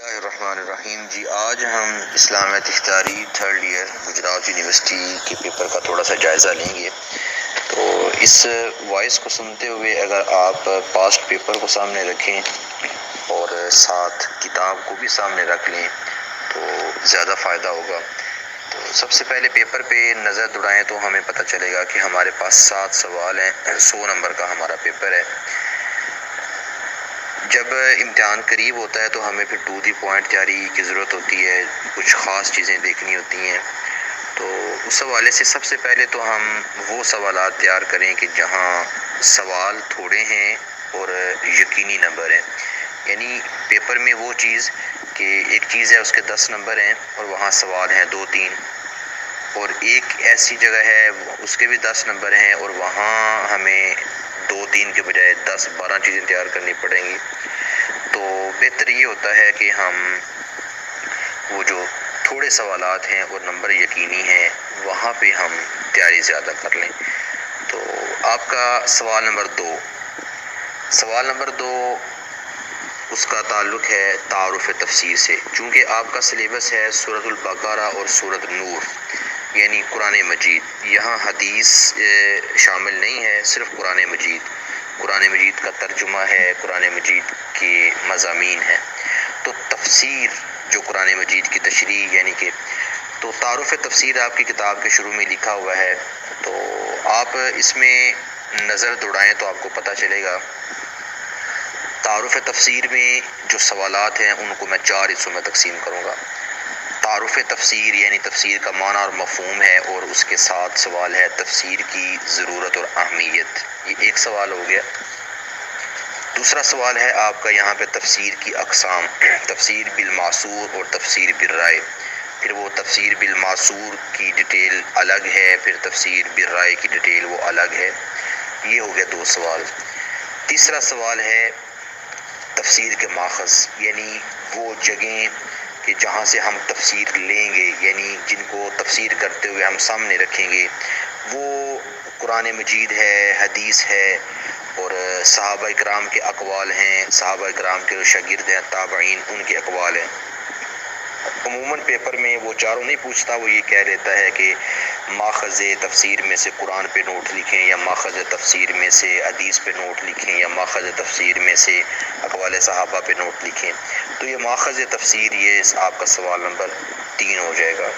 اللہ الرحمن الرحیم جی، آج ہم اسلامیات اختیاری تھرڈ ایئر گجرات یونیورسٹی کے پیپر کا تھوڑا سا جائزہ لیں گے۔ تو اس وائس کو سنتے ہوئے اگر آپ پاسٹ پیپر کو سامنے رکھیں اور ساتھ کتاب کو بھی سامنے رکھ لیں تو زیادہ فائدہ ہوگا۔ تو سب سے پہلے پیپر پہ نظر دوڑائیں تو ہمیں پتہ چلے گا کہ ہمارے پاس 7 سوال ہیں، 100 نمبر کا ہمارا پیپر ہے۔ جب امتحان قریب ہوتا ہے تو ہمیں پھر ٹو دی پوائنٹ تیاری کی ضرورت ہوتی ہے، کچھ خاص چیزیں دیکھنی ہوتی ہیں۔ تو اس حوالے سے سب سے پہلے تو ہم وہ سوالات تیار کریں کہ جہاں سوال تھوڑے ہیں اور یقینی نمبر ہیں، یعنی پیپر میں وہ چیز کہ ایک چیز ہے اس کے 10 نمبر ہیں اور وہاں سوال ہیں 2-3، اور ایک ایسی جگہ ہے اس کے بھی 10 نمبر ہیں اور وہاں ہمیں 2-3 کے بجائے 10-12 چیزیں تیار کرنی پڑیں گی۔ تو بہتر یہ ہوتا ہے کہ ہم وہ جو تھوڑے سوالات ہیں اور نمبر یقینی ہیں وہاں پہ ہم تیاری زیادہ کر لیں۔ تو آپ کا سوال نمبر 2 اس کا تعلق ہے تعارف تفسیر سے۔ چونکہ آپ کا سلیبس ہے سورۃ البقرہ اور سورۃ نور یعنی قرآن مجید، یہاں حدیث شامل نہیں ہے، صرف قرآن مجید کا ترجمہ ہے، قرآن مجید کے مضامین ہیں۔ تو تفسیر جو قرآن مجید کی تشریح یعنی کہ تو تعارف تفسیر آپ کی کتاب کے شروع میں لکھا ہوا ہے، تو آپ اس میں نظر دوڑائیں تو آپ کو پتہ چلے گا۔ تعارف تفسیر میں جو سوالات ہیں ان کو میں 4 حصوں میں تقسیم کروں گا۔ تعارف تفسیر یعنی تفسیر کا معنی اور مفہوم ہے، اور اس کے ساتھ سوال ہے تفسیر کی ضرورت اور اہمیت، یہ ایک سوال ہو گیا۔ دوسرا سوال ہے آپ کا یہاں پہ تفسیر کی اقسام، تفسیر بالمعصور اور تفسیر بالرائے، پھر وہ تفسیر بالمعصور کی ڈیٹیل الگ ہے، پھر تفسیر بالرائے کی ڈیٹیل وہ الگ ہے۔ یہ ہو گیا 2 سوال۔ تیسرا سوال ہے تفسیر کے ماخذ، یعنی وہ جگہیں کہ جہاں سے ہم تفسیر لیں گے، یعنی جن کو تفسیر کرتے ہوئے ہم سامنے رکھیں گے، وہ قرآن مجید ہے، حدیث ہے، اور صحابہ اکرام کے اقوال ہیں، صحابہ اکرام کے جو شاگرد ہیں تابعین ان کے اقوال ہیں۔ عموماً پیپر میں وہ چاروں نہیں پوچھتا، وہ یہ کہہ دیتا ہے کہ ماخذ تفسیر میں سے قرآن پہ نوٹ لکھیں، یا ماخذ تفسیر میں سے حدیث پہ نوٹ لکھیں، یا ماخذ تفسیر میں سے اقوال صحابہ پہ نوٹ لکھیں۔ تو یہ ماخذ تفسیر یہ آپ کا سوال نمبر 3 ہو جائے گا۔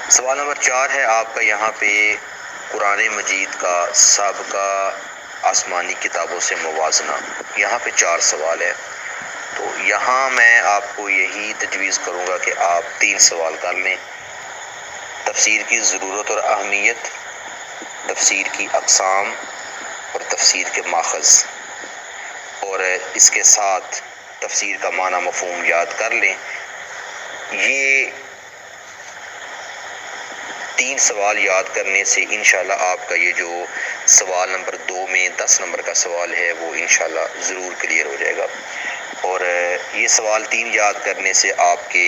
سوال نمبر 4 ہے آپ کا یہاں پہ قرآن مجید کا سابقہ آسمانی کتابوں سے موازنہ، یہاں پہ 4 سوال ہے۔ تو یہاں میں آپ کو یہی تجویز کروں گا کہ آپ 3 سوال کر لیں، تفسیر کی ضرورت اور اہمیت، تفسیر کی اقسام اور تفسیر کے ماخذ، اور اس کے ساتھ تفسیر کا معنی مفہوم یاد کر لیں۔ یہ 3 سوال یاد کرنے سے انشاءاللہ آپ کا یہ جو سوال نمبر 2 میں 10 نمبر کا سوال ہے وہ انشاءاللہ ضرور کلیئر ہو جائے گا، اور یہ سوال 3 یاد کرنے سے آپ کے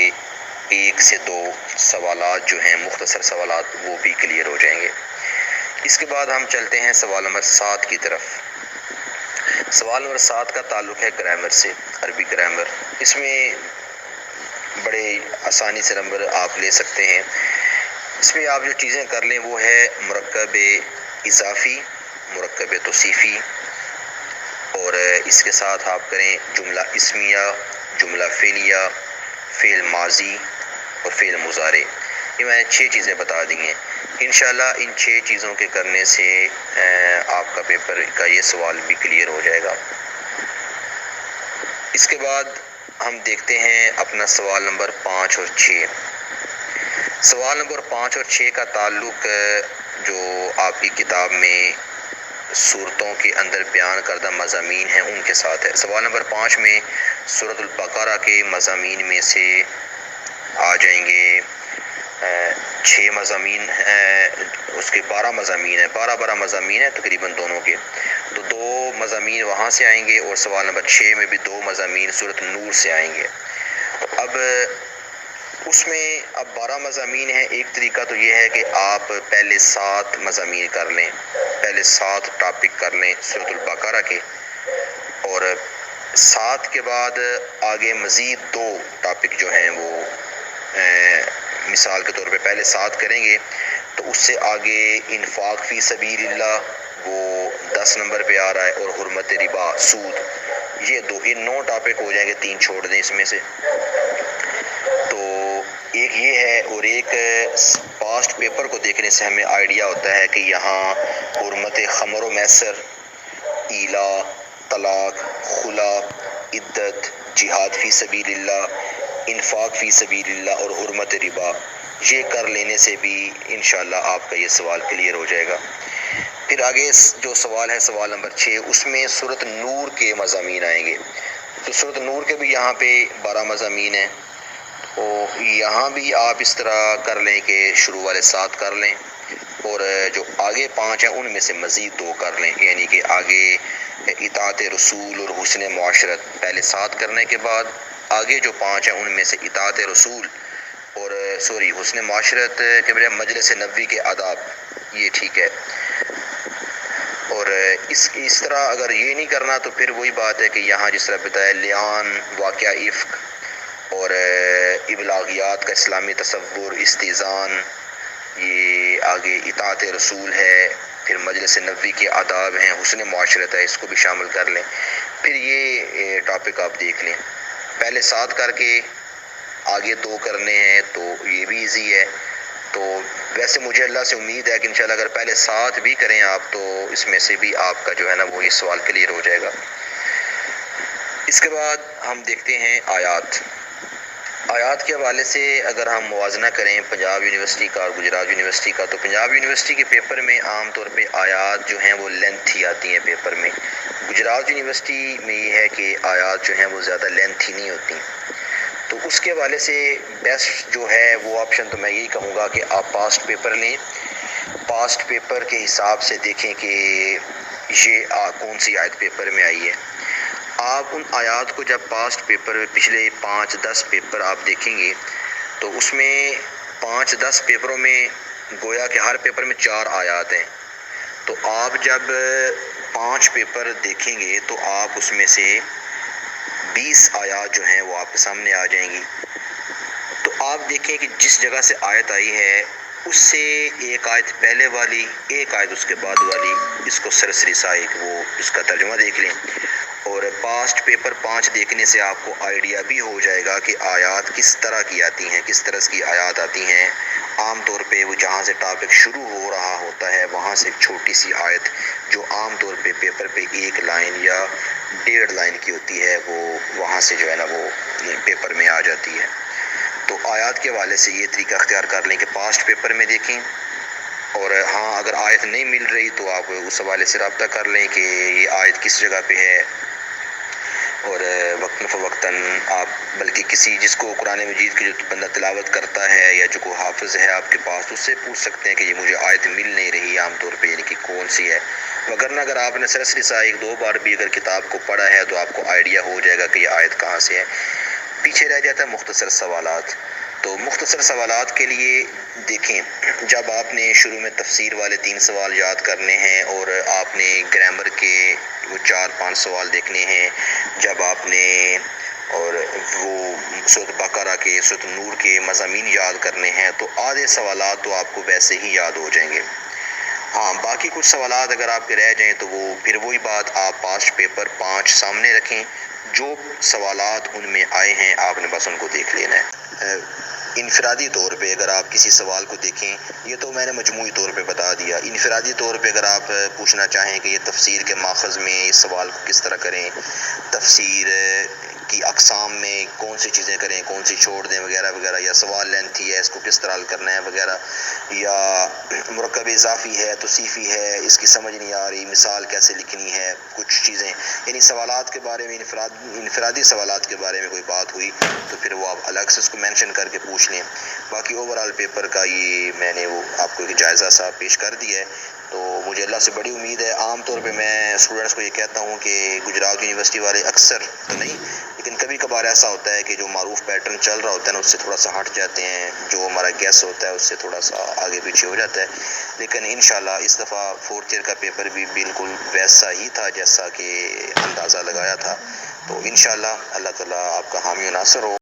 1 سے 2 سوالات جو ہیں مختصر سوالات وہ بھی کلیئر ہو جائیں گے۔ اس کے بعد ہم چلتے ہیں سوال نمبر 7 کی طرف۔ سوال نمبر 7 کا تعلق ہے گرامر سے، عربی گرامر۔ اس میں بڑے آسانی سے نمبر آپ لے سکتے ہیں۔ اس میں آپ جو چیزیں کر لیں وہ ہے مرکب اضافی، مرکب توصیفی، اور اس کے ساتھ آپ کریں جملہ اسمیہ، جملہ فعلیہ، فعل ماضی اور فعل مضارع۔ یہ میں نے 6 چیزیں بتا دی ہیں۔ انشاءاللہ ان 6 چیزوں کے کرنے سے آپ کا پیپر کا یہ سوال بھی کلیئر ہو جائے گا۔ اس کے بعد ہم دیکھتے ہیں اپنا سوال نمبر 5 اور 6۔ سوال نمبر 5 اور 6 کا تعلق جو آپ کی کتاب میں صورتوں کے اندر بیان کردہ مضامین ہیں ان کے ساتھ ہے۔ سوال نمبر 5 میں سورۃ البقرہ کے مضامین میں سے آ جائیں گے 6 مضامین ہیں، اس کے 12 مضامین ہیں، 12 مضامین ہیں تقریباً دونوں کے، تو 2 مضامین وہاں سے آئیں گے، اور سوال نمبر 6 میں بھی 2 مضامین سورۃ نور سے آئیں گے۔ اب اس میں 12 مضامین ہیں۔ ایک طریقہ تو یہ ہے کہ آپ پہلے 7 مضامین کر لیں، پہلے 7 ٹاپک کر لیں سورۃ البقرہ کے، اور 7 کے بعد آگے مزید 2 ٹاپک جو ہیں وہ مثال کے طور پہ پہلے 7 کریں گے تو اس سے آگے انفاق فی سبیل اللہ وہ 10 نمبر پہ آ رہا ہے، اور حرمت ربا سود، یہ 9 ٹاپک ہو جائیں گے، 3 چھوڑ دیں اس میں سے۔ تو ایک یہ ہے، اور ایک پاسٹ پیپر کو دیکھنے سے ہمیں آئیڈیا ہوتا ہے کہ یہاں حرمت خمر و میسر، ایلا، طلاق، خلا، عدت، جہاد فی سبیل اللہ، انفاق فی سبیل اللہ اور حرمت ربا، یہ کر لینے سے بھی انشاءاللہ آپ کا یہ سوال کلیئر ہو جائے گا۔ پھر آگے جو سوال ہے سوال نمبر 6، اس میں سورۃ نور کے مضامین آئیں گے۔ تو سورۃ نور کے بھی یہاں پہ 12 مضامین ہیں، تو یہاں بھی آپ اس طرح کر لیں کہ شروع والے 7 کر لیں، اور جو آگے 5 ہیں ان میں سے مزید 2 کر لیں، یعنی کہ آگے اطاعت رسول اور حسن معاشرت پہلے 7 کرنے کے بعد آگے جو 5 ہیں ان میں سے اطاعت رسول اور حسن معاشرت کے بجائے مجلس نبوی کے آداب، یہ ٹھیک ہے۔ اور اس طرح اگر یہ نہیں کرنا تو پھر وہی بات ہے کہ یہاں جس طرح بتایا لیان، واقعہ افک اور ابلاغیات کا اسلامی تصور، استیزان، یہ آگے اطاعت رسول ہے، پھر مجلس نبوی کے آداب ہیں، حسن معاشرت ہے، اس کو بھی شامل کر لیں۔ پھر یہ ٹاپک آپ دیکھ لیں، پہلے 7 کر کے آگے 2 کرنے ہیں تو یہ بھی ایزی ہے۔ تو ویسے مجھے اللہ سے امید ہے کہ انشاءاللہ اگر پہلے 7 بھی کریں آپ تو اس میں سے بھی آپ کا جو ہے نا وہ یہ سوال کلیئر ہو جائے گا۔ اس کے بعد ہم دیکھتے ہیں آیات۔ آیات کے حوالے سے اگر ہم موازنہ کریں پنجاب یونیورسٹی کا اور گجرات یونیورسٹی کا، تو پنجاب یونیورسٹی کے پیپر میں عام طور پہ آیات جو ہیں وہ لینتھ ہی آتی ہیں پیپر میں، گجرات یونیورسٹی میں یہ ہے کہ آیات جو ہیں وہ زیادہ لینتھ ہی نہیں ہوتی۔ تو اس کے حوالے سے بیسٹ جو ہے وہ آپشن تو میں یہی کہوں گا کہ آپ پاسٹ پیپر لیں، پاسٹ پیپر کے حساب سے دیکھیں کہ یہ کون سی آیت پیپر میں آئی ہے۔ آپ ان آیات کو جب پاسٹ پیپر میں پچھلے 5-10 پیپر آپ دیکھیں گے تو اس میں 5-10 پیپروں میں گویا کہ ہر پیپر میں 4 آیات ہیں، تو آپ جب 5 پیپر دیکھیں گے تو آپ اس میں سے 20 آیات جو ہیں وہ آپ کے سامنے آ جائیں گی۔ تو آپ دیکھیں کہ جس جگہ سے آیت آئی ہے اس سے ایک آیت پہلے والی، ایک آیت اس کے بعد والی، اس کو سرسری سا ایک وہ اس کا ترجمہ دیکھ لیں، اور پاسٹ پیپر 5 دیکھنے سے آپ کو آئیڈیا بھی ہو جائے گا کہ آیات کس طرح کی آتی ہیں، کس طرح کی آیات آتی ہیں۔ عام طور پہ وہ جہاں سے ٹاپک شروع ہو رہا ہوتا ہے وہاں سے ایک چھوٹی سی آیت جو عام طور پہ پیپر پہ 1 لائن یا 1.5 لائن کی ہوتی ہے، وہ وہاں سے جو ہے نا وہ پیپر میں آ جاتی ہے۔ تو آیات کے حوالے سے یہ طریقہ اختیار کر لیں کہ پاسٹ پیپر میں دیکھیں، اور ہاں اگر آیت نہیں مل رہی تو آپ اس حوالے سے رابطہ کر لیں کہ یہ آیت کس جگہ پہ ہے، اور وقتاً فوقتاً آپ بلکہ کسی جس کو قرآن مجید کی جو بندہ تلاوت کرتا ہے یا جو کوئی حافظ ہے آپ کے پاس، اس سے پوچھ سکتے ہیں کہ یہ مجھے آیت مل نہیں رہی عام طور پہ، یعنی کہ کون سی ہے۔ وگرنہ اگر آپ نے سرسری سا 1-2 بار بھی اگر کتاب کو پڑھا ہے تو آپ کو آئیڈیا ہو جائے گا کہ یہ آیت کہاں سے ہے۔ پیچھے رہ جاتا ہے مختصر سوالات۔ تو مختصر سوالات کے لیے دیکھیں، جب آپ نے شروع میں تفسیر والے 3 سوال یاد کرنے ہیں اور آپ نے گرامر کے وہ 4-5 سوال دیکھنے ہیں، جب آپ نے اور وہ سورۃ بقرہ کے، سورۃ نور کے مضامین یاد کرنے ہیں، تو آدھے سوالات تو آپ کو ویسے ہی یاد ہو جائیں گے۔ ہاں باقی کچھ سوالات اگر آپ کے رہ جائیں تو وہ پھر وہی بات، آپ پاسٹ پیپر 5 سامنے رکھیں، جو سوالات ان میں آئے ہیں آپ نے بس ان کو دیکھ لینا ہے۔ انفرادی طور پہ اگر آپ کسی سوال کو دیکھیں، یہ تو میں نے مجموعی طور پہ بتا دیا، انفرادی طور پہ اگر آپ پوچھنا چاہیں کہ یہ تفسیر کے ماخذ میں اس سوال کو کس طرح کریں، تفسیر کی اقسام میں کون سی چیزیں کریں، کون سی چھوڑ دیں وغیرہ وغیرہ، یا سوال لینتھی ہے اس کو کس طرح حل کرنا ہے وغیرہ، یا مرکب اضافی ہے توصیفی ہے اس کی سمجھ نہیں آ رہی، مثال کیسے لکھنی ہے، کچھ چیزیں یعنی سوالات کے بارے میں انفرادی سوالات کے بارے میں کوئی بات ہوئی تو پھر وہ آپ الگ سے اس کو مینشن کر کے پوچھ لیں۔ باقی اوورال پیپر کا یہ میں نے وہ آپ کو ایک جائزہ سا پیش کر دیا ہے۔ تو مجھے اللہ سے بڑی امید ہے، عام طور پہ میں اسٹوڈنٹس کو یہ کہتا ہوں کہ گجرات یونیورسٹی والے اکثر تو نہیں لیکن کبھی کبھار ایسا ہوتا ہے کہ جو معروف پیٹرن چل رہا ہوتا ہے نا اس سے تھوڑا سا ہٹ جاتے ہیں، جو ہمارا گیس ہوتا ہے اس سے تھوڑا سا آگے پیچھے ہو جاتا ہے، لیکن انشاءاللہ اس دفعہ 4th ایئر کا پیپر بھی بالکل ویسا ہی تھا جیسا کہ اندازہ لگایا تھا۔ تو انشاءاللہ اللہ تعالیٰ آپ کا حامی و ناصر ہو.